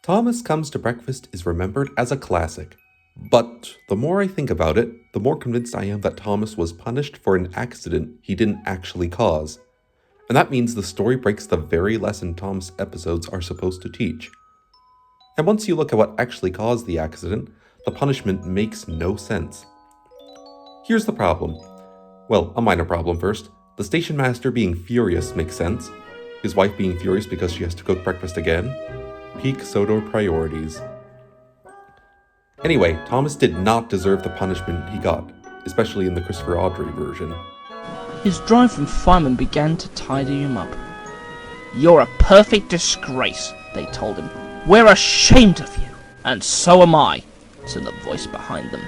Thomas Comes to Breakfast is remembered as a classic. But the more I think about it, the more convinced I am that Thomas was punished for an accident he didn't actually cause. And that means the story breaks the very lesson Thomas episodes are supposed to teach. And once you look at what actually caused the accident, the punishment makes no sense. Here's the problem. Well, a minor problem first. The station master being furious makes sense. His wife being furious because she has to cook breakfast again. Peak Sodor priorities. Anyway, Thomas did not deserve the punishment he got, especially in the Christopher Audrey version. His drive from fireman began to tidy him up. "You're a perfect disgrace," they told him. "We're ashamed of you." "And so am I," said the voice behind them.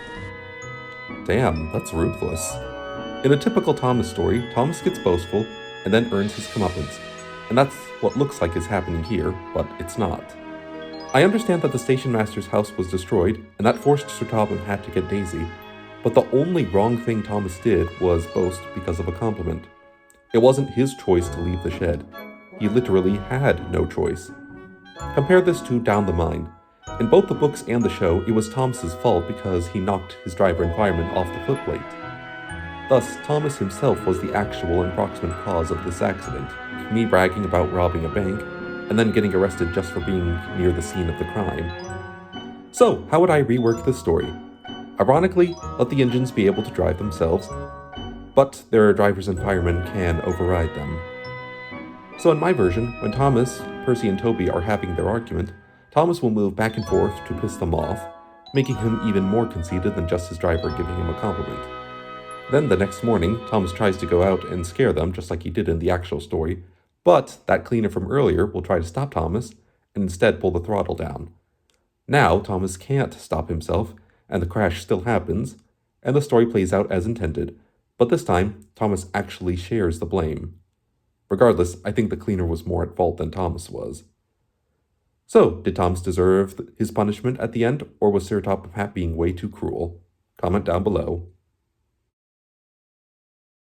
Damn, that's ruthless. In a typical Thomas story, Thomas gets boastful and then earns his comeuppance. And that's what looks like is happening here, but it's not. I understand that the station master's house was destroyed, and that forced Sir Topham Hatt to get Daisy, but the only wrong thing Thomas did was boast because of a compliment. It wasn't his choice to leave the shed. He literally had no choice. Compare this to Down the Mine. In both the books and the show, it was Thomas's fault because he knocked his driver and fireman off the footplate. Thus, Thomas himself was the actual and proximate cause of this accident, me bragging about robbing a bank, and then getting arrested just for being near the scene of the crime. So, how would I rework this story? Ironically, let the engines be able to drive themselves, but their drivers and firemen can override them. So in my version, when Thomas, Percy, and Toby are having their argument, Thomas will move back and forth to piss them off, making him even more conceited than just his driver giving him a compliment. Then the next morning, Thomas tries to go out and scare them just like he did in the actual story, but that cleaner from earlier will try to stop Thomas and instead pull the throttle down. Now Thomas can't stop himself, and the crash still happens, and the story plays out as intended, but this time, Thomas actually shares the blame. Regardless, I think the cleaner was more at fault than Thomas was. So, did Thomas deserve his punishment at the end, or was Sir Topham Hatt being way too cruel? Comment down below.